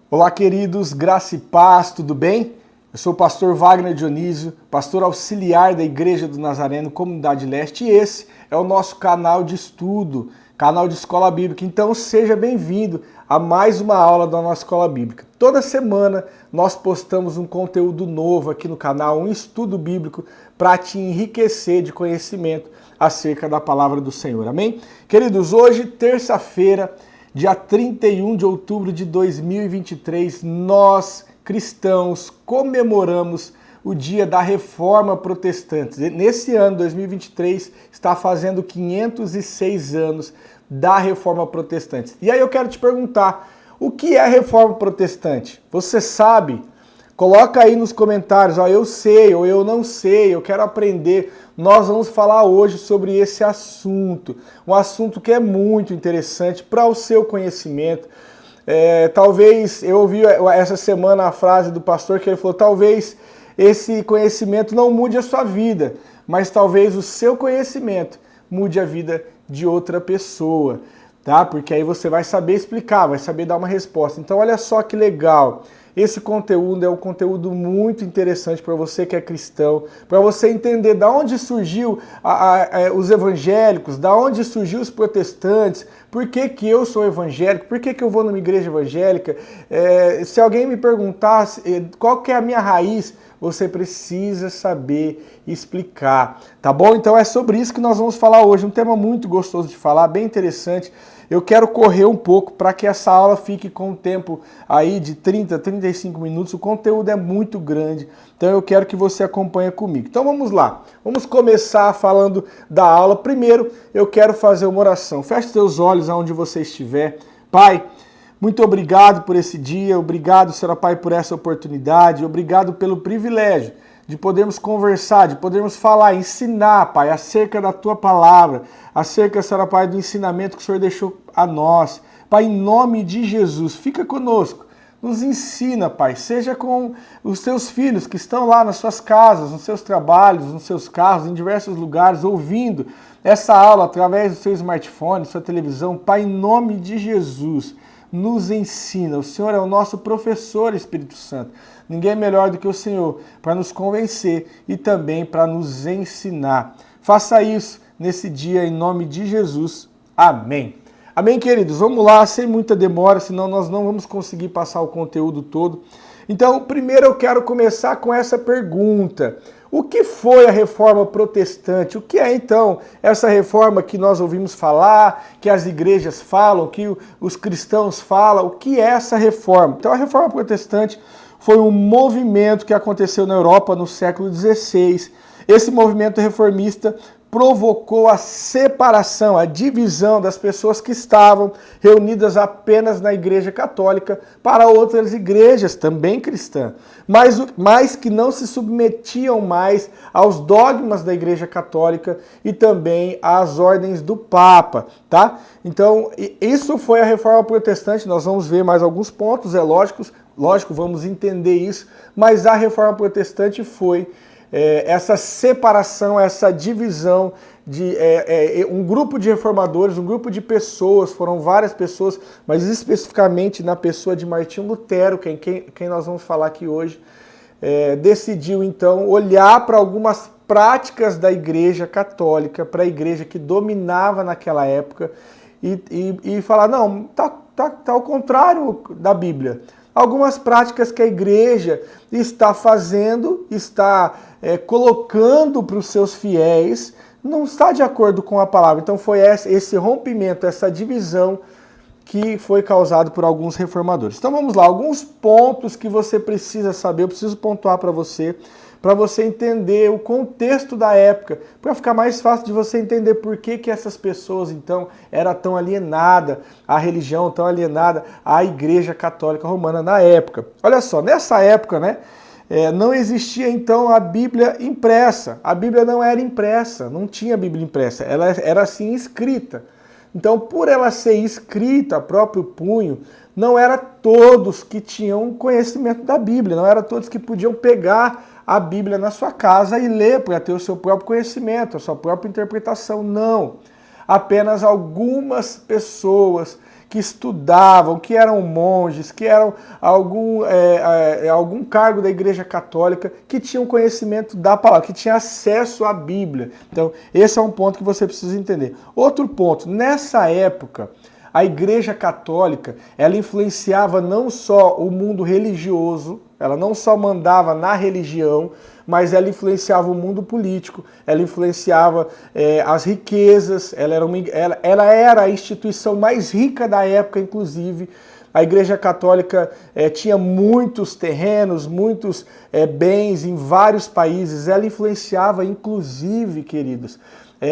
Olá, queridos, graça e paz, tudo bem? Eu sou o pastor Wagner Dionísio, pastor auxiliar da Igreja do Nazareno, Comunidade Leste, e esse é o nosso canal de estudo, canal de escola bíblica. Então seja bem-vindo a mais uma aula da nossa escola bíblica. Toda semana nós postamos um conteúdo novo aqui no canal, um estudo bíblico para te enriquecer de conhecimento acerca da palavra do Senhor, amém? Queridos, hoje, terça-feira, dia 31 de outubro de 2023, nós, cristãos, comemoramos o dia da Reforma Protestante. Nesse ano, 2023, está fazendo 506 anos da Reforma Protestante. E aí eu quero te perguntar, o que é a Reforma Protestante? Você sabe? Coloca aí nos comentários, eu sei ou eu não sei, eu quero aprender. Nós vamos falar hoje sobre esse assunto, um assunto que é muito interessante para o seu conhecimento. Talvez, eu ouvi essa semana a frase do pastor que ele falou, talvez esse conhecimento não mude a sua vida, mas talvez o seu conhecimento mude a vida de outra pessoa, tá? Porque aí você vai saber explicar, vai saber dar uma resposta. Então olha só que legal. Esse conteúdo é um conteúdo muito interessante para você que é cristão, para você entender de onde surgiu os evangélicos, de onde surgiu os protestantes, por que que eu sou evangélico, por que que eu vou numa igreja evangélica. Se alguém me perguntar qual que é a minha raiz, você precisa saber explicar, tá bom? Então é sobre isso que nós vamos falar hoje, um tema muito gostoso de falar, bem interessante. Eu quero correr um pouco para que essa aula fique com um tempo aí de 30, 35 minutos. O conteúdo é muito grande, então eu quero que você acompanhe comigo. Então vamos lá, vamos começar falando da aula. Primeiro, eu quero fazer uma oração. Feche seus olhos aonde você estiver. Pai, muito obrigado por esse dia, obrigado, Senhor Pai, por essa oportunidade, obrigado pelo privilégio de podermos conversar, de podermos falar, ensinar, Pai, acerca da Tua palavra, acerca, Senhor Pai, do ensinamento que o Senhor deixou a nós. Pai, em nome de Jesus, fica conosco, nos ensina, Pai, seja com os Teus filhos que estão lá nas suas casas, nos seus trabalhos, nos seus carros, em diversos lugares, ouvindo essa aula através do seu smartphone, sua televisão. Pai, em nome de Jesus, nos ensina. O Senhor é o nosso professor, Espírito Santo. Ninguém é melhor do que o Senhor para nos convencer e também para nos ensinar. Faça isso nesse dia em nome de Jesus. Amém. Amém, queridos? Vamos lá, sem muita demora, senão nós não vamos conseguir passar o conteúdo todo. Então, primeiro eu quero começar com essa pergunta. O que foi a Reforma Protestante? O que é, então, essa reforma que nós ouvimos falar, que as igrejas falam, que os cristãos falam? O que é essa reforma? Então, a Reforma Protestante foi um movimento que aconteceu na Europa no século XVI. Esse movimento reformista provocou a separação, a divisão das pessoas que estavam reunidas apenas na Igreja Católica para outras igrejas, também cristãs, mas que não se submetiam mais aos dogmas da Igreja Católica e também às ordens do Papa, tá? Então, isso foi a Reforma Protestante, nós vamos ver mais alguns pontos, lógico, vamos entender isso, mas a Reforma Protestante foi essa separação, essa divisão de um grupo de reformadores, um grupo de pessoas, foram várias pessoas, mas especificamente na pessoa de Martinho Lutero, quem nós vamos falar aqui hoje, decidiu então olhar para algumas práticas da Igreja Católica, para a igreja que dominava naquela época e falar, não, tá ao contrário da Bíblia. Algumas práticas que a igreja está fazendo, está colocando para os seus fiéis, não está de acordo com a palavra. Então foi esse rompimento, essa divisão que foi causado por alguns reformadores. Então vamos lá, alguns pontos que você precisa saber, eu preciso pontuar para você entender o contexto da época, para ficar mais fácil de você entender por que essas pessoas, então, eram tão alienadas à religião, tão alienadas à Igreja Católica Romana na época. Olha só, nessa época, né, não existia, então, a Bíblia impressa. A Bíblia não era impressa, não tinha Bíblia impressa, ela era, assim, escrita. Então, por ela ser escrita a próprio punho, não era todos que tinham conhecimento da Bíblia, não era todos que podiam pegar a Bíblia na sua casa e ler para ter o seu próprio conhecimento, a sua própria interpretação. Não. Apenas algumas pessoas que estudavam, que eram monges, que eram algum cargo da Igreja Católica, que tinham conhecimento da palavra, que tinham acesso à Bíblia. Então, esse é um ponto que você precisa entender. Outro ponto, nessa época, a Igreja Católica, ela influenciava não só o mundo religioso, ela não só mandava na religião, mas ela influenciava o mundo político, ela influenciava as riquezas, ela era a instituição mais rica da época, inclusive. A Igreja Católica tinha muitos terrenos, muitos bens em vários países, ela influenciava, inclusive, queridos,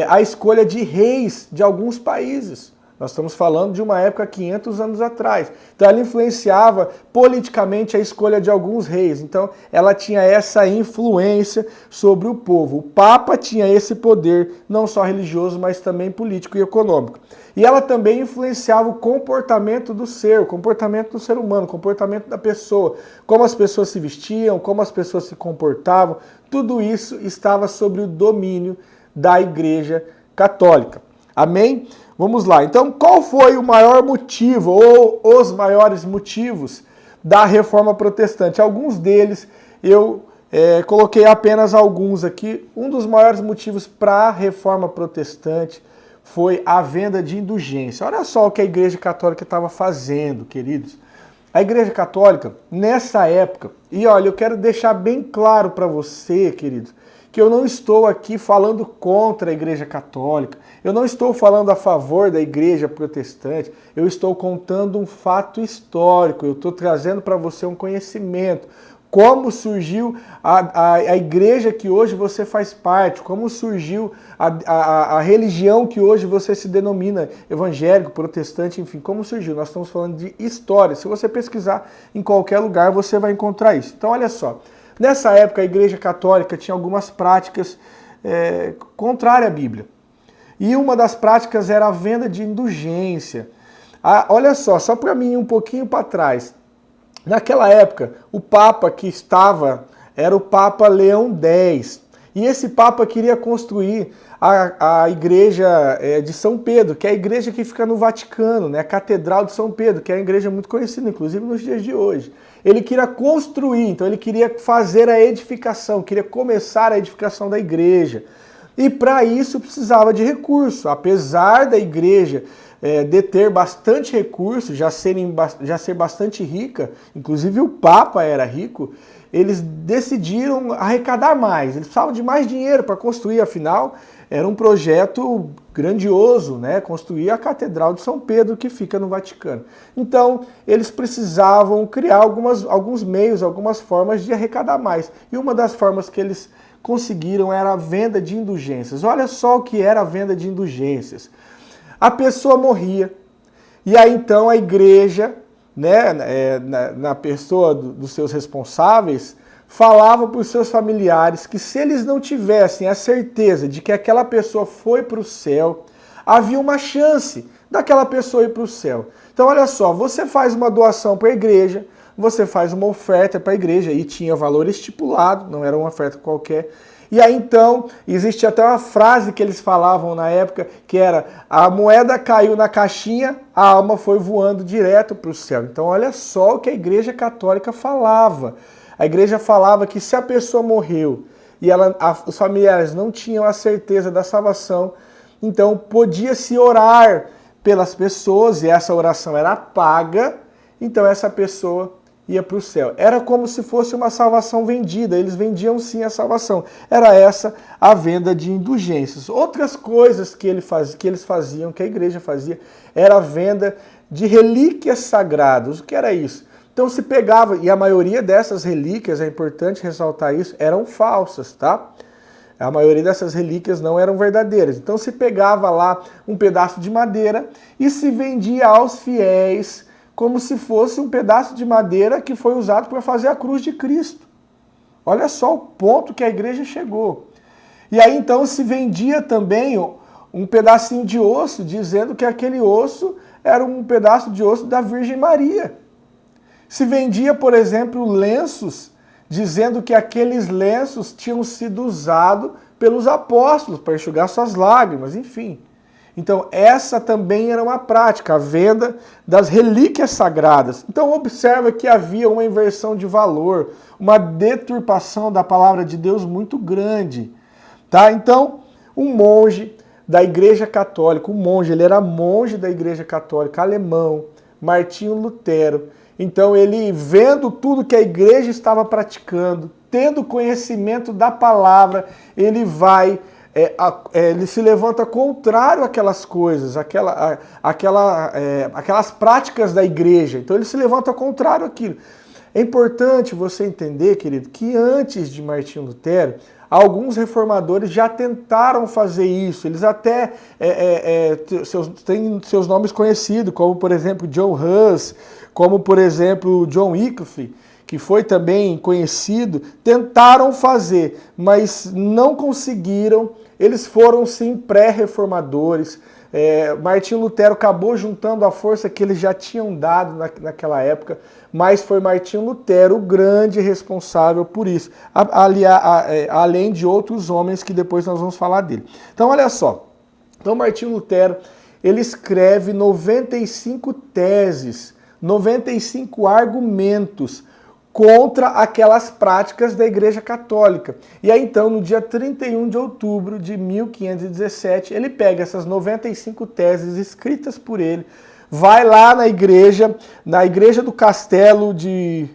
a escolha de reis de alguns países. Nós estamos falando de uma época 500 anos atrás. Então ela influenciava politicamente a escolha de alguns reis. Então ela tinha essa influência sobre o povo. O Papa tinha esse poder, não só religioso, mas também político e econômico. E ela também influenciava o comportamento do ser, o comportamento do ser humano, o comportamento da pessoa. Como as pessoas se vestiam, como as pessoas se comportavam. Tudo isso estava sob o domínio da Igreja Católica. Amém? Vamos lá. Então, qual foi o maior motivo ou os maiores motivos da Reforma Protestante? Alguns deles eu coloquei apenas alguns aqui. Um dos maiores motivos para a Reforma Protestante foi a venda de indulgência. Olha só o que a Igreja Católica estava fazendo, queridos. A Igreja Católica, nessa época, e olha, eu quero deixar bem claro para você, queridos, que eu não estou aqui falando contra a Igreja Católica, eu não estou falando a favor da Igreja Protestante, eu estou contando um fato histórico, eu estou trazendo para você um conhecimento, como surgiu a igreja que hoje você faz parte, como surgiu a religião que hoje você se denomina evangélico, protestante, enfim, como surgiu. Nós estamos falando de história. Se você pesquisar em qualquer lugar, você vai encontrar isso. Então, olha só. Nessa época, a Igreja Católica tinha algumas práticas contrárias à Bíblia. E uma das práticas era a venda de indulgência. Olha só para mim um pouquinho para trás. Naquela época, o Papa que estava era o Papa Leão X. E esse Papa queria construir a igreja de São Pedro, que é a igreja que fica no Vaticano, né? A Catedral de São Pedro, que é uma igreja muito conhecida, inclusive nos dias de hoje. Ele queria construir, então ele queria fazer a edificação, queria começar a edificação da igreja. E para isso precisava de recurso. Apesar da igreja de ter bastante recursos, já ser bastante rica, inclusive o Papa era rico, eles decidiram arrecadar mais. Eles precisavam de mais dinheiro para construir, afinal, era um projeto grandioso, né? Construir a Catedral de São Pedro, que fica no Vaticano. Então, eles precisavam criar alguns meios, algumas formas de arrecadar mais. E uma das formas que eles conseguiram era a venda de indulgências. Olha só o que era a venda de indulgências. A pessoa morria, e aí então a igreja, né, na pessoa dos seus responsáveis, falava para os seus familiares que se eles não tivessem a certeza de que aquela pessoa foi para o céu, havia uma chance daquela pessoa ir para o céu. Então olha só, você faz uma doação para a igreja, você faz uma oferta para a igreja, e tinha valor estipulado, não era uma oferta qualquer. E aí então, existe até uma frase que eles falavam na época, que era: a moeda caiu na caixinha, a alma foi voando direto para o céu. Então olha só o que a Igreja Católica falava. A igreja falava que se a pessoa morreu e os familiares não tinham a certeza da salvação, então podia-se orar pelas pessoas, e essa oração era paga, então essa pessoa ia para o céu. Era como se fosse uma salvação vendida, eles vendiam sim a salvação. Era essa a venda de indulgências. Outras coisas que eles faziam, que a igreja fazia, era a venda de relíquias sagradas. O que era isso? Então se pegava, e a maioria dessas relíquias, é importante ressaltar isso, eram falsas, tá? A maioria dessas relíquias não eram verdadeiras. Então se pegava lá um pedaço de madeira e se vendia aos fiéis como se fosse um pedaço de madeira que foi usado para fazer a cruz de Cristo. Olha só o ponto que a igreja chegou. E aí então se vendia também um pedacinho de osso, dizendo que aquele osso era um pedaço de osso da Virgem Maria. Se vendia, por exemplo, lenços, dizendo que aqueles lenços tinham sido usados pelos apóstolos para enxugar suas lágrimas, enfim. Então, essa também era uma prática, a venda das relíquias sagradas. Então, observa que havia uma inversão de valor, uma deturpação da palavra de Deus muito grande. Tá? Então, um monge da Igreja Católica, ele era monge da Igreja Católica alemão, Martinho Lutero. Então, ele vendo tudo que a igreja estava praticando, tendo conhecimento da palavra, ele vai... ele se levanta contrário àquelas coisas, aquelas práticas da igreja. Então ele se levanta contrário àquilo. É importante você entender, querido, que antes de Martinho Lutero, alguns reformadores já tentaram fazer isso. Eles até têm seus nomes conhecidos, como por exemplo John Huss, como por exemplo John Wycliffe, que foi também conhecido, tentaram fazer, mas não conseguiram. Eles foram sim pré-reformadores. Martinho Lutero acabou juntando a força que eles já tinham dado naquela época, mas foi Martinho Lutero o grande responsável por isso, além de outros homens que depois nós vamos falar dele. Então olha só, Martinho Lutero, ele escreve 95 teses, 95 argumentos contra aquelas práticas da Igreja Católica. E aí então, no dia 31 de outubro de 1517, ele pega essas 95 teses escritas por ele, vai lá na igreja do castelo de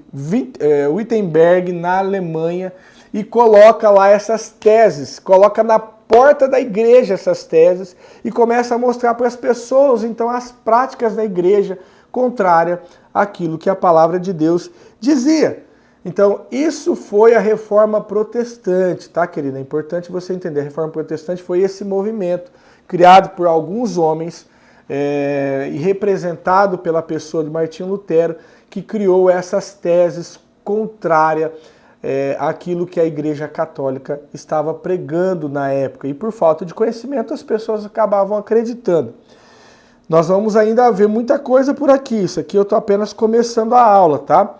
Wittenberg, na Alemanha, e coloca lá essas teses, coloca na porta da igreja essas teses e começa a mostrar para as pessoas, então, as práticas da igreja contrária àquilo que a palavra de Deus dizia. Então, isso foi a Reforma Protestante, tá, querida? É importante você entender. A Reforma Protestante foi esse movimento criado por alguns homens e representado pela pessoa de Martinho Lutero, que criou essas teses contrárias àquilo que a Igreja Católica estava pregando na época. E por falta de conhecimento, as pessoas acabavam acreditando. Nós vamos ainda ver muita coisa por aqui. Isso aqui eu estou apenas começando a aula, tá?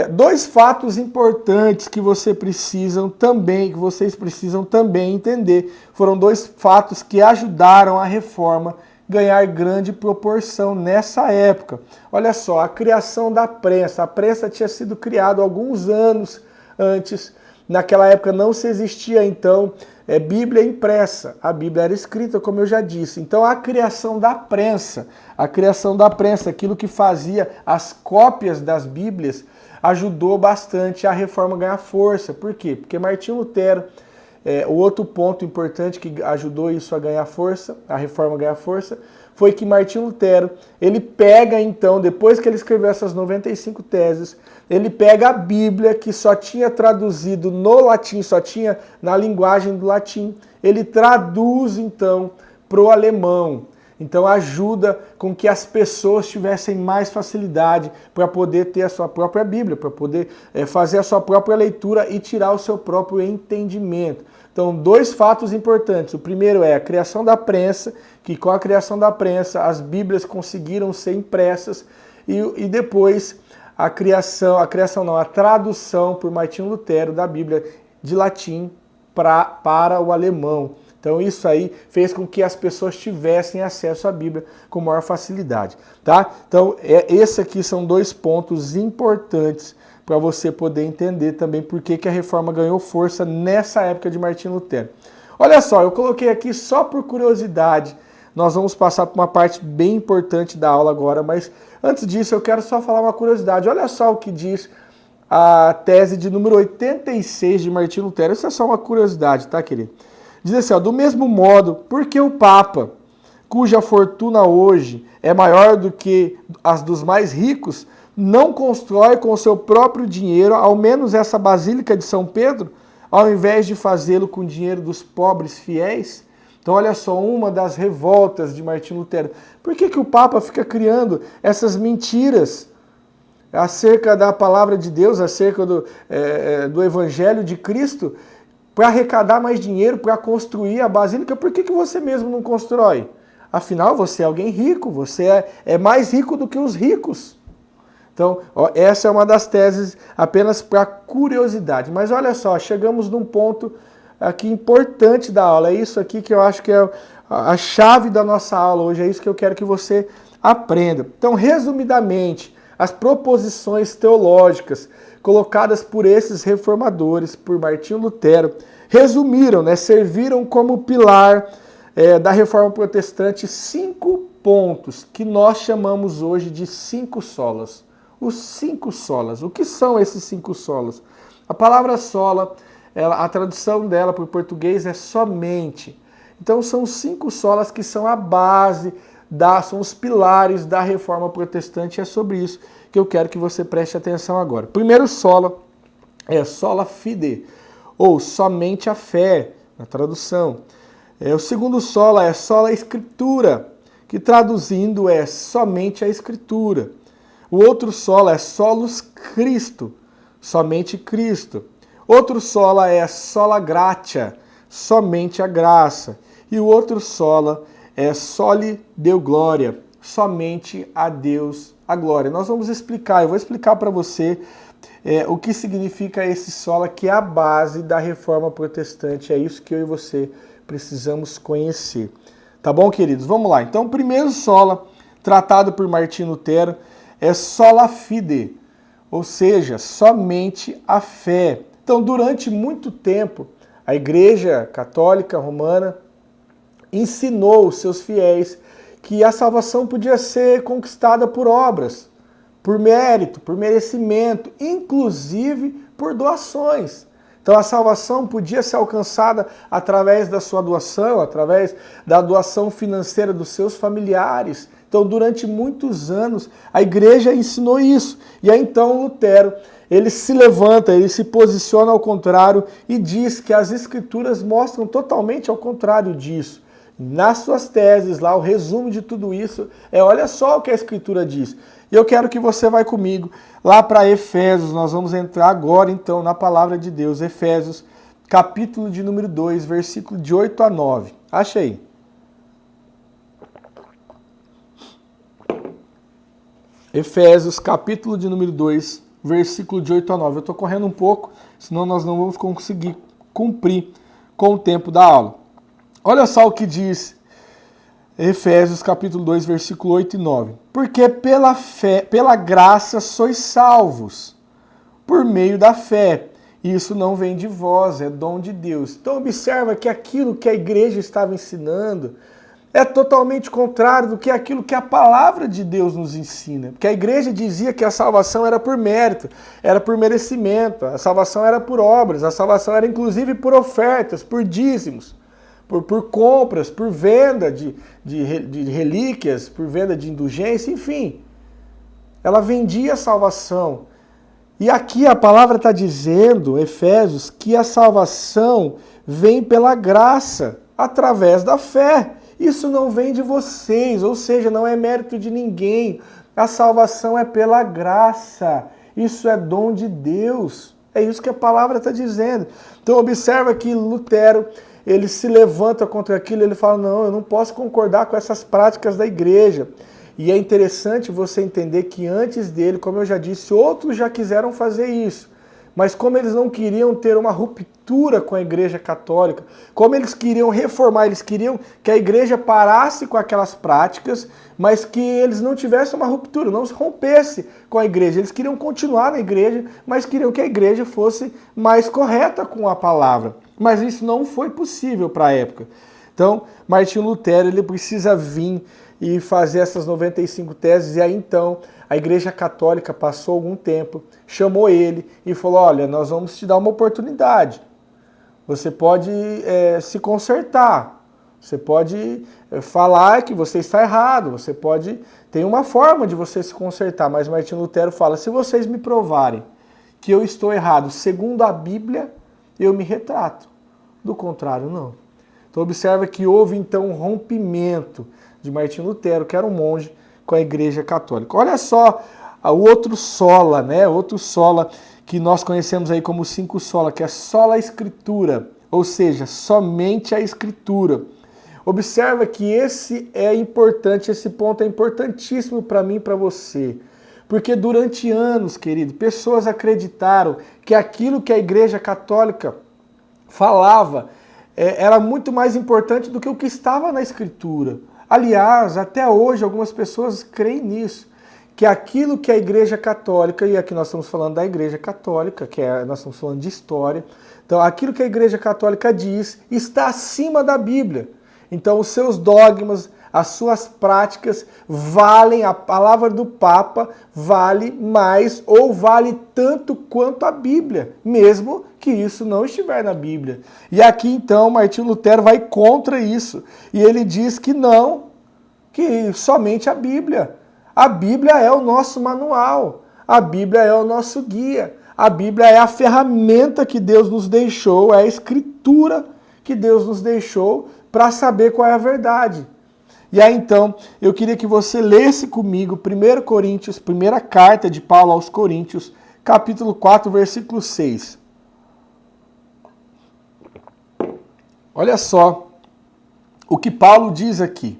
Dois fatos importantes que vocês precisam também entender. Foram dois fatos que ajudaram a reforma ganhar grande proporção nessa época. Olha só, a criação da prensa. A prensa tinha sido criada alguns anos antes. Naquela época não se existia, então, Bíblia impressa. A Bíblia era escrita, como eu já disse. Então, a criação da prensa, aquilo que fazia as cópias das Bíblias, ajudou bastante a reforma ganhar força. Por quê? Porque Martinho Lutero, o outro ponto importante que ajudou isso a ganhar força, a reforma ganhar força, foi que Martinho Lutero, ele pega então, depois que ele escreveu essas 95 teses, ele pega a Bíblia, que só tinha traduzido no latim, só tinha na linguagem do latim, ele traduz então para o alemão. Então ajuda com que as pessoas tivessem mais facilidade para poder ter a sua própria Bíblia, para poder fazer a sua própria leitura e tirar o seu próprio entendimento. Então, dois fatos importantes. O primeiro é a criação da prensa, que com a criação da prensa as Bíblias conseguiram ser impressas, e depois a tradução por Martinho Lutero da Bíblia de latim para o alemão. Então isso aí fez com que as pessoas tivessem acesso à Bíblia com maior facilidade, tá? Então esses aqui são dois pontos importantes para você poder entender também por que a reforma ganhou força nessa época de Martinho Lutero. Olha só, eu coloquei aqui só por curiosidade. Nós vamos passar por uma parte bem importante da aula agora, mas antes disso eu quero só falar uma curiosidade. Olha só o que diz a tese de número 86 de Martinho Lutero. Isso é só uma curiosidade, tá, querido? Diz assim, ó, do mesmo modo, por que o Papa, cuja fortuna hoje é maior do que as dos mais ricos, não constrói com o seu próprio dinheiro, ao menos essa Basílica de São Pedro, ao invés de fazê-lo com o dinheiro dos pobres fiéis? Então olha só, uma das revoltas de Martinho Lutero. Por que o Papa fica criando essas mentiras acerca da palavra de Deus, acerca do Evangelho de Cristo, para arrecadar mais dinheiro, para construir a Basílica? Por que você mesmo não constrói? Afinal, você é alguém rico, você é mais rico do que os ricos. Então, essa é uma das teses apenas para curiosidade. Mas olha só, chegamos num ponto aqui importante da aula. É isso aqui que eu acho que é a chave da nossa aula hoje. É isso que eu quero que você aprenda. Então, resumidamente, as proposições teológicas colocadas por esses reformadores, por Martinho Lutero, resumiram, serviram como pilar da reforma protestante 5 pontos que nós chamamos hoje de 5 solas. Os 5 solas. O que são esses 5 solas? A palavra sola, a tradução dela para o português é somente. Então são 5 solas que são a base, são os pilares da reforma protestante. É sobre isso que eu quero que você preste atenção agora. Primeiro sola é sola fide, ou somente a fé, na tradução. O segundo sola é sola escritura, que traduzindo é somente a escritura. O outro sola é solus Christo, somente Cristo. Outro sola é sola gratia, somente a graça. E o outro sola é soli deo gloria, somente a Deus a glória. Nós vamos explicar, eu vou explicar para você o que significa esse sola, que é a base da reforma protestante. É isso que eu e você precisamos conhecer. Tá bom, queridos? Vamos lá. Então, o primeiro sola, tratado por Martinho Lutero, é sola fide, ou seja, somente a fé. Então, durante muito tempo, a Igreja Católica Romana ensinou os seus fiéis que a salvação podia ser conquistada por obras, por mérito, por merecimento, inclusive por doações. Então a salvação podia ser alcançada através da sua doação, através da doação financeira dos seus familiares. Então durante muitos anos a igreja ensinou isso. E aí então Lutero, ele se levanta, ele se posiciona ao contrário e diz que as escrituras mostram totalmente ao contrário disso. Nas suas teses, lá, o resumo de tudo isso olha só o que a Escritura diz. E eu quero que você vá comigo lá para Efésios, nós vamos entrar agora, então, na palavra de Deus. Efésios, capítulo de número 2, versículo de 8 a 9. Acha aí. Efésios, capítulo de número 2, versículo de 8 a 9. Eu estou correndo um pouco, senão nós não vamos conseguir cumprir com o tempo da aula. Olha só o que diz Efésios capítulo 2, versículo 8 e 9. Porque pela fé, pela graça sois salvos, por meio da fé. Isso não vem de vós, é dom de Deus. Então observa que aquilo que a igreja estava ensinando é totalmente contrário do que aquilo que a palavra de Deus nos ensina. Porque a igreja dizia que a salvação era por mérito, era por merecimento, a salvação era por obras, a salvação era inclusive por ofertas, por dízimos. Por compras, por venda de relíquias, por venda de indulgência, enfim. Ela vendia a salvação. E aqui a palavra está dizendo, Efésios, que a salvação vem pela graça, através da fé. Isso não vem de vocês, ou seja, não é mérito de ninguém. A salvação é pela graça. Isso é dom de Deus. É isso que a palavra está dizendo. Então observa que Lutero, ele se levanta contra aquilo, ele fala, não, eu não posso concordar com essas práticas da igreja. E é interessante você entender que antes dele, como eu já disse, outros já quiseram fazer isso. Mas como eles não queriam ter uma ruptura com a igreja católica, como eles queriam reformar, eles queriam que a igreja parasse com aquelas práticas, mas que eles não tivessem uma ruptura, não se rompesse com a igreja. Eles queriam continuar na igreja, mas queriam que a igreja fosse mais correta com a palavra. Mas isso não foi possível para a época. Então, Martinho Lutero, ele precisa vir e fazer essas 95 teses, e aí então a Igreja Católica passou algum tempo, chamou ele e falou, olha, nós vamos te dar uma oportunidade. Você pode se consertar, você pode falar que você está errado, você pode... Tem uma forma de você se consertar, mas Martinho Lutero fala, se vocês me provarem que eu estou errado segundo a Bíblia, eu me retrato. Do contrário, não. Então observa que houve então um rompimento de Martinho Lutero, que era um monge, com a Igreja Católica. Olha só o outro sola, né? Outro sola que nós conhecemos aí como 5 sola, que é sola escritura, ou seja, somente a escritura. Observa que esse é importante, esse ponto é importantíssimo para mim e para você. Porque durante anos, querido, pessoas acreditaram que aquilo que a Igreja Católica falava era muito mais importante do que o que estava na Escritura. Aliás, até hoje algumas pessoas creem nisso, que aquilo que a Igreja Católica, e aqui nós estamos falando da Igreja Católica, nós estamos falando de história, então aquilo que a Igreja Católica diz está acima da Bíblia. Então os seus dogmas, as suas práticas valem, a palavra do Papa vale mais ou vale tanto quanto a Bíblia, mesmo que isso não estiver na Bíblia. E aqui então Martinho Lutero vai contra isso, e ele diz que não, que somente a Bíblia. A Bíblia é o nosso manual, a Bíblia é o nosso guia, a Bíblia é a ferramenta que Deus nos deixou, é a escritura que Deus nos deixou para saber qual é a verdade. E aí então, eu queria que você lesse comigo 1 Coríntios, primeira carta de Paulo aos Coríntios, capítulo 4, versículo 6. Olha só o que Paulo diz aqui.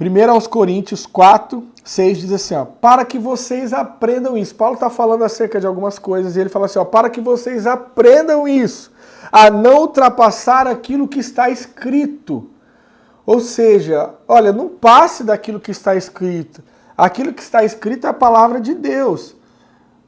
1 aos Coríntios 4, 6 diz assim, ó, para que vocês aprendam isso. Paulo está falando acerca de algumas coisas e ele fala assim, ó, para que vocês aprendam isso, a não ultrapassar aquilo que está escrito. Ou seja, olha, não passe daquilo que está escrito. Aquilo que está escrito é a palavra de Deus.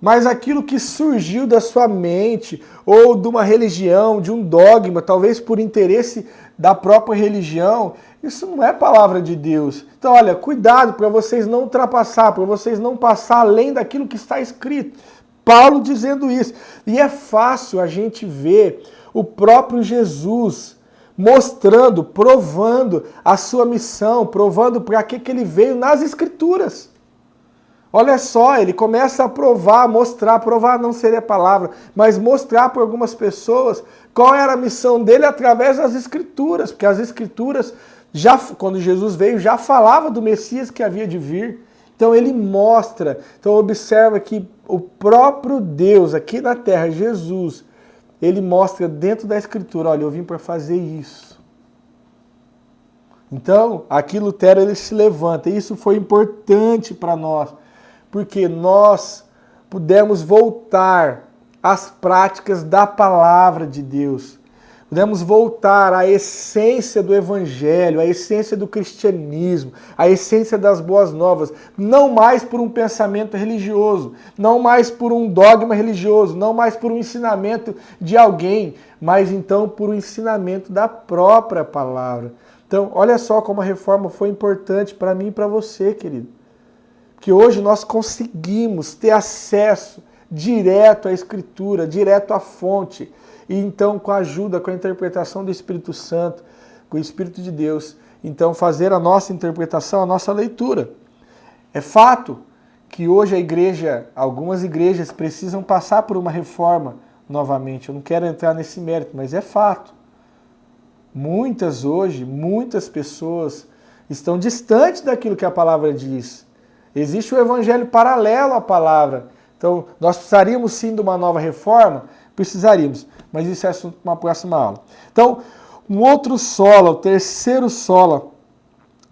Mas aquilo que surgiu da sua mente, ou de uma religião, de um dogma, talvez por interesse da própria religião, isso não é palavra de Deus. Então, olha, cuidado para vocês não ultrapassar, para vocês não passar além daquilo que está escrito. Paulo dizendo isso. E é fácil a gente ver o próprio Jesus mostrando, provando a sua missão, provando para que ele veio nas Escrituras. Olha só, ele começa a provar não seria a palavra, mas mostrar para algumas pessoas qual era a missão dele através das Escrituras, porque as Escrituras, quando Jesus veio, já falava do Messias que havia de vir. Então ele mostra, então observa que o próprio Deus aqui na terra, Jesus, ele mostra dentro da Escritura, olha, eu vim para fazer isso. Então, aqui Lutero ele se levanta, e isso foi importante para nós, porque nós pudemos voltar às práticas da palavra de Deus. Pudemos voltar à essência do Evangelho, à essência do cristianismo, à essência das boas novas. Não mais por um pensamento religioso, não mais por um dogma religioso, não mais por um ensinamento de alguém, mas então por um ensinamento da própria palavra. Então, olha só como a reforma foi importante para mim e para você, querido. Que hoje nós conseguimos ter acesso direto à Escritura, direto à fonte. E então, com a ajuda, com a interpretação do Espírito Santo, com o Espírito de Deus, então fazer a nossa interpretação, a nossa leitura. É fato que hoje a igreja, algumas igrejas precisam passar por uma reforma novamente. Eu não quero entrar nesse mérito, mas é fato. Muitas pessoas estão distantes daquilo que a palavra diz. Existe o evangelho paralelo à palavra. Então, nós precisaríamos sim de uma nova reforma? Precisaríamos, mas isso é assunto para uma próxima aula. Então, um outro sola, o terceiro sola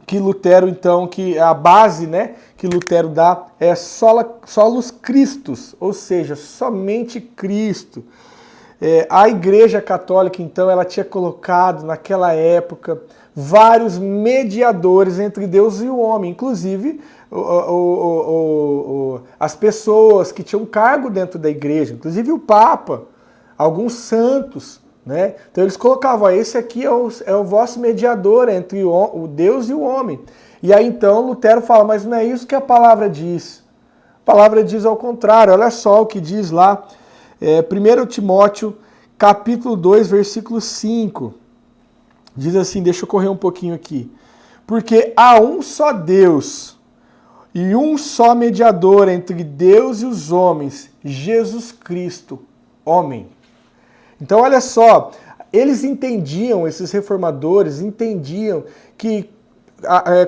que Lutero, então, que a base, né, que Lutero dá é solus Christus, ou seja, somente Cristo. A Igreja Católica, então, ela tinha colocado naquela época vários mediadores entre Deus e o homem, inclusive as pessoas que tinham cargo dentro da igreja, inclusive o Papa, alguns santos, né? Então eles colocavam, esse aqui é o vosso mediador entre o Deus e o homem. E aí então Lutero fala, mas não é isso que a palavra diz. A palavra diz ao contrário, olha só o que diz lá, 1 Timóteo, capítulo 2, versículo 5. Diz assim, deixa eu correr um pouquinho aqui. Porque há um só Deus e um só mediador entre Deus e os homens, Jesus Cristo, homem. Então, olha só, eles entendiam, esses reformadores entendiam que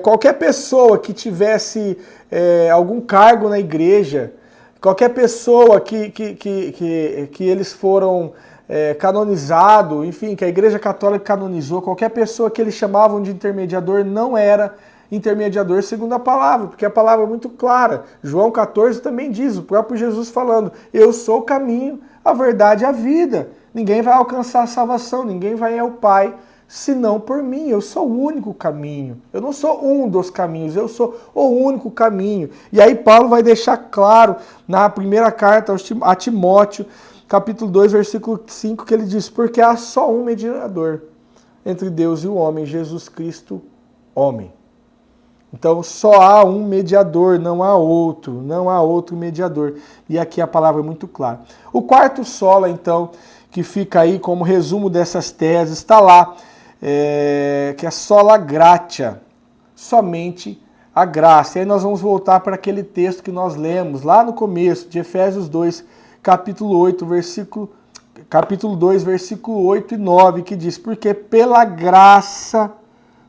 qualquer pessoa que tivesse algum cargo na igreja, qualquer pessoa que eles foram canonizado, enfim, que a Igreja Católica canonizou, qualquer pessoa que eles chamavam de intermediador não era intermediador segundo a palavra, porque a palavra é muito clara. João 14 também diz, o próprio Jesus falando, eu sou o caminho, a verdade e a vida. Ninguém vai alcançar a salvação, ninguém vai ao Pai, senão por mim. Eu sou o único caminho. Eu não sou um dos caminhos, eu sou o único caminho. E aí Paulo vai deixar claro na primeira carta a Timóteo, capítulo 2, versículo 5, que ele diz: porque há só um mediador entre Deus e o homem, Jesus Cristo, homem. Então só há um mediador, não há outro mediador. E aqui a palavra é muito clara. O quarto sola, então, que fica aí como resumo dessas teses, está lá, que é sola gratia, somente a graça. E aí nós vamos voltar para aquele texto que nós lemos lá no começo, de Efésios 2, capítulo 2, versículo 8 e 9, que diz: porque pela graça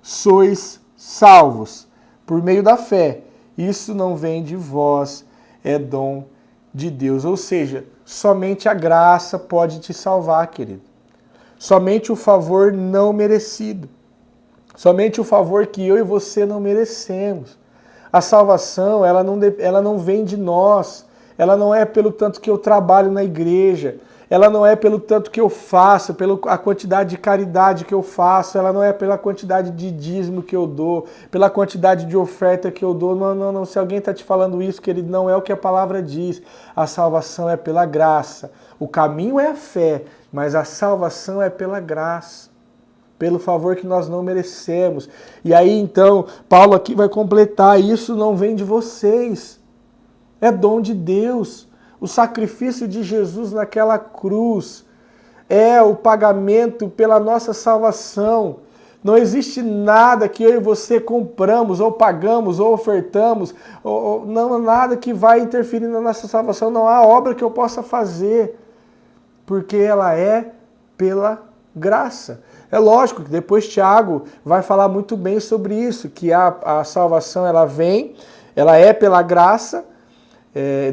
sois salvos, por meio da fé. Isso não vem de vós, é dom de Deus. Ou seja, somente a graça pode te salvar, querido. Somente o favor não merecido. Somente o favor que eu e você não merecemos. A salvação, ela não vem de nós. Ela não é pelo tanto que eu trabalho na igreja. Ela não é pelo tanto que eu faço, pela quantidade de caridade que eu faço, ela não é pela quantidade de dízimo que eu dou, pela quantidade de oferta que eu dou. Não. Se alguém está te falando isso, querido, não é o que a palavra diz. A salvação é pela graça. O caminho é a fé, mas a salvação é pela graça, pelo favor que nós não merecemos. E aí, então, Paulo aqui vai completar: isso não vem de vocês, é dom de Deus. O sacrifício de Jesus naquela cruz é o pagamento pela nossa salvação. Não existe nada que eu e você compramos, ou pagamos, ou ofertamos, não há nada que vai interferir na nossa salvação. Não há obra que eu possa fazer, porque ela é pela graça. É lógico que depois Tiago vai falar muito bem sobre isso, que a salvação ela é pela graça,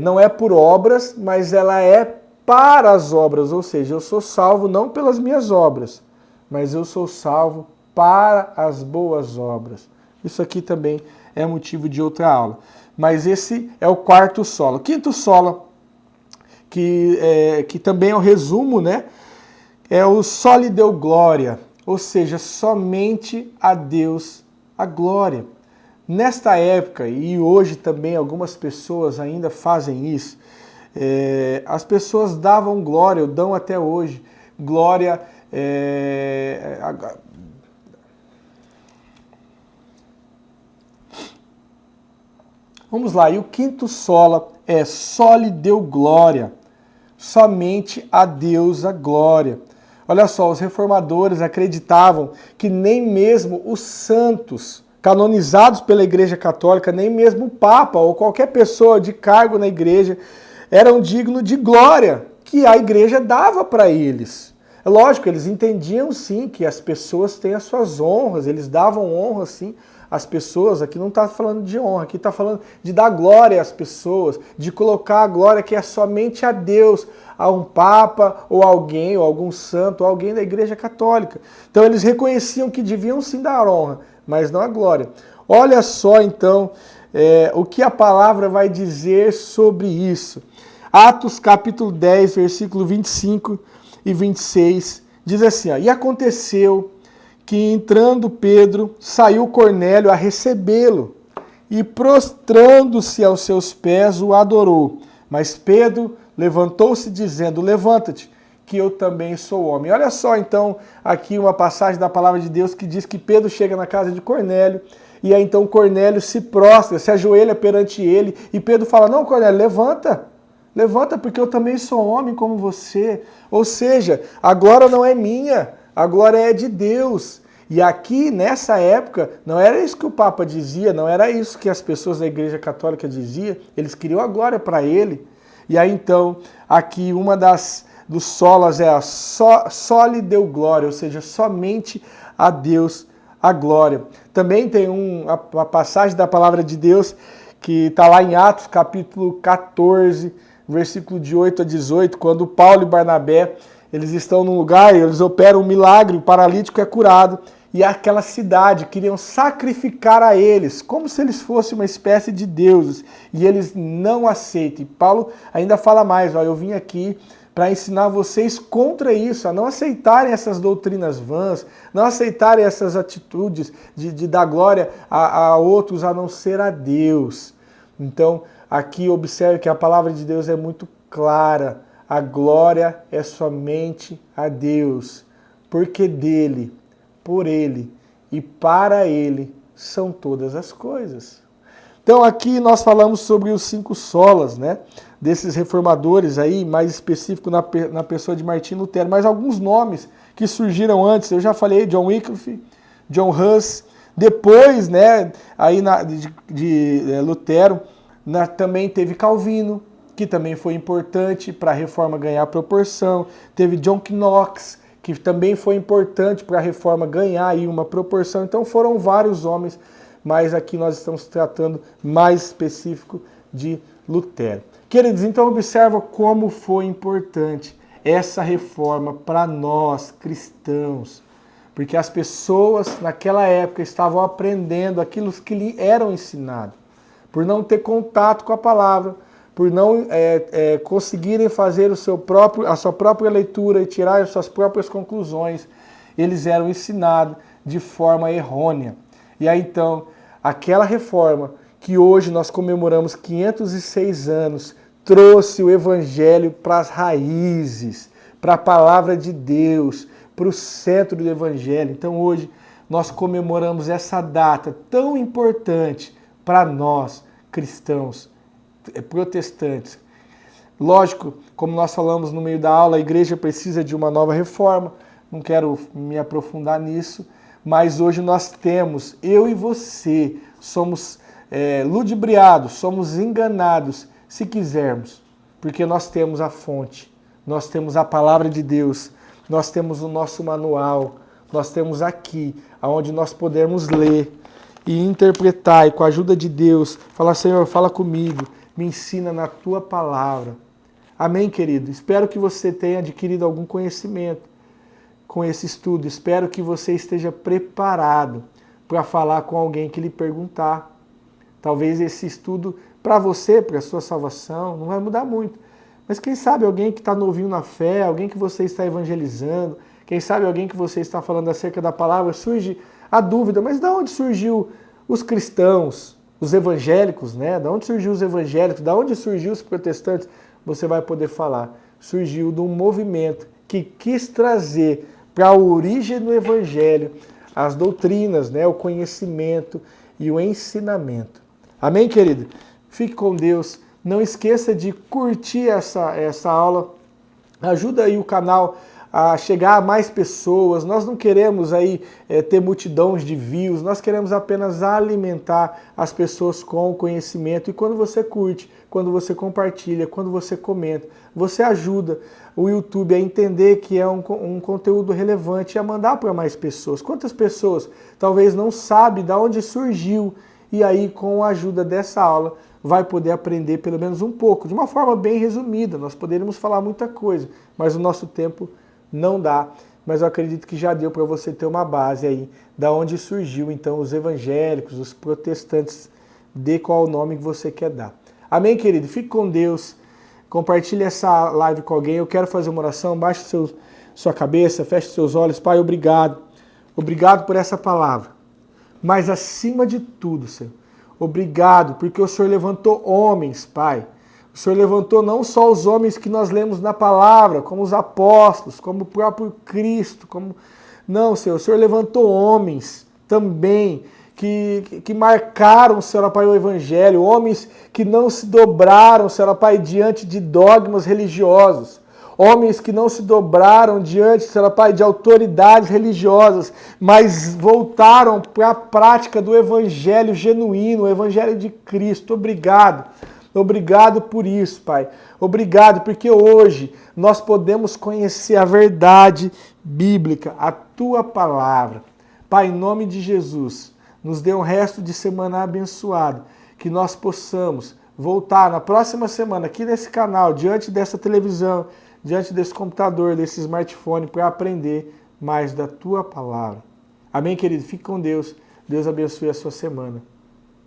não é por obras, mas ela é para as obras, ou seja, eu sou salvo não pelas minhas obras, mas eu sou salvo para as boas obras. Isso aqui também é motivo de outra aula. Mas esse é o quarto solo. O quinto solo, que também é o resumo, né? É o soli deu glória, ou seja, somente a Deus a glória. Nesta época, e hoje também algumas pessoas ainda fazem isso, as pessoas davam glória, ou dão até hoje, glória... Vamos lá, e o quinto sola é soli deu glória, somente a Deus a glória. Olha só, os reformadores acreditavam que nem mesmo os santos canonizados pela Igreja Católica, nem mesmo o Papa ou qualquer pessoa de cargo na igreja eram dignos de glória que a igreja dava para eles. É lógico, eles entendiam sim que as pessoas têm as suas honras, eles davam honra sim às pessoas. Aqui não está falando de honra, aqui está falando de dar glória às pessoas, de colocar a glória que é somente a Deus, a um Papa ou alguém, ou algum santo, ou alguém da Igreja Católica. Então eles reconheciam que deviam sim dar honra, mas não a glória. Olha só então o que a palavra vai dizer sobre isso. Atos capítulo 10, versículo 25 e 26, diz assim: e aconteceu que entrando Pedro, saiu Cornélio a recebê-lo, e prostrando-se aos seus pés o adorou. Mas Pedro levantou-se dizendo: levanta-te, que eu também sou homem. Olha só então aqui uma passagem da palavra de Deus que diz que Pedro chega na casa de Cornélio, e aí então Cornélio se prostra, se ajoelha perante ele, e Pedro fala: não, Cornélio, levanta, porque eu também sou homem como você. Ou seja, a glória não é minha, a glória é de Deus. E aqui, nessa época, não era isso que o Papa dizia, não era isso que as pessoas da Igreja Católica diziam, eles queriam a glória para ele. E aí então, aqui uma dos solas é a soli deu glória, ou seja, somente a Deus a glória. Também tem uma passagem da palavra de Deus que está lá em Atos capítulo 14, versículo de 8 a 18, quando Paulo e Barnabé, eles estão num lugar, eles operam um milagre, o paralítico é curado, e aquela cidade queriam sacrificar a eles, como se eles fossem uma espécie de deuses, e eles não aceitam. E Paulo ainda fala mais: eu vim aqui para ensinar vocês contra isso, a não aceitarem essas doutrinas vãs, não aceitarem essas atitudes de dar glória a outros a não ser a Deus. Então, aqui observe que a palavra de Deus é muito clara. A glória é somente a Deus, porque dele, por ele e para ele são todas as coisas. Então aqui nós falamos sobre os 5 solas, né? Desses reformadores aí, mais específico na pessoa de Martinho Lutero, mas alguns nomes que surgiram antes, eu já falei, John Wycliffe, John Huss, depois, né, aí de Lutero, também teve Calvino, que também foi importante para a reforma ganhar proporção, teve John Knox, que também foi importante para a reforma ganhar aí uma proporção, então foram vários homens, mas aqui nós estamos tratando mais específico de Lutero. Queridos, então observa como foi importante essa reforma para nós cristãos, porque as pessoas naquela época estavam aprendendo aquilo que lhe eram ensinado, por não ter contato com a palavra, por não conseguirem fazer a sua própria leitura e tirar as suas próprias conclusões, eles eram ensinados de forma errônea. E aí então, aquela reforma que hoje nós comemoramos 506 anos, trouxe o Evangelho para as raízes, para a palavra de Deus, para o centro do Evangelho. Então hoje nós comemoramos essa data tão importante para nós cristãos, protestantes. Lógico, como nós falamos no meio da aula, a igreja precisa de uma nova reforma, não quero me aprofundar nisso, mas hoje nós temos, eu e você, somos ludibriados, somos enganados, se quisermos, porque nós temos a fonte, nós temos a palavra de Deus, nós temos o nosso manual, nós temos aqui, onde nós podemos ler e interpretar, e com a ajuda de Deus, falar, Senhor, fala comigo, me ensina na tua palavra. Amém, querido? Espero que você tenha adquirido algum conhecimento com esse estudo. Espero que você esteja preparado para falar com alguém que lhe perguntar. Talvez esse estudo, para você, para a sua salvação, não vai mudar muito. Mas quem sabe alguém que está novinho na fé, alguém que você está evangelizando, quem sabe alguém que você está falando acerca da palavra, surge a dúvida, mas de onde surgiu os cristãos, os evangélicos, né? De onde surgiu os evangélicos? De onde surgiu os protestantes? Você vai poder falar. Surgiu de um movimento que quis trazer para a origem do evangelho as doutrinas, né? O conhecimento e o ensinamento. Amém, querido? Fique com Deus. Não esqueça de curtir essa aula. Ajuda aí o canal a chegar a mais pessoas. Nós não queremos aí ter multidões de views, nós queremos apenas alimentar as pessoas com o conhecimento. E quando você curte, quando você compartilha, quando você comenta, você ajuda o YouTube a entender que é um conteúdo relevante e a mandar para mais pessoas. Quantas pessoas talvez não sabem de onde surgiu e aí com a ajuda dessa aula vai poder aprender pelo menos um pouco, de uma forma bem resumida. Nós poderíamos falar muita coisa, mas o nosso tempo não dá, mas eu acredito que já deu para você ter uma base aí, da onde surgiu então os evangélicos, os protestantes, dê qual o nome que você quer dar. Amém, querido? Fique com Deus, compartilhe essa live com alguém, eu quero fazer uma oração, baixe sua cabeça, feche seus olhos. Pai, obrigado por essa palavra, mas acima de tudo, Senhor, obrigado porque o Senhor levantou homens, Pai. O Senhor levantou não só os homens que nós lemos na palavra, como os apóstolos, como o próprio Cristo. Não, Senhor, o Senhor levantou homens também que marcaram, Senhor Pai, o Evangelho. Homens que não se dobraram, Senhor Pai, diante de dogmas religiosos. Homens que não se dobraram diante, Senhor Pai, de autoridades religiosas, mas voltaram para a prática do Evangelho genuíno, o Evangelho de Cristo. Obrigado. Obrigado por isso, Pai. Obrigado porque hoje nós podemos conhecer a verdade bíblica, a Tua palavra. Pai, em nome de Jesus, nos dê um resto de semana abençoado, que nós possamos voltar na próxima semana aqui nesse canal, diante dessa televisão, diante desse computador, desse smartphone, para aprender mais da Tua palavra. Amém, querido? Fique com Deus. Deus abençoe a sua semana.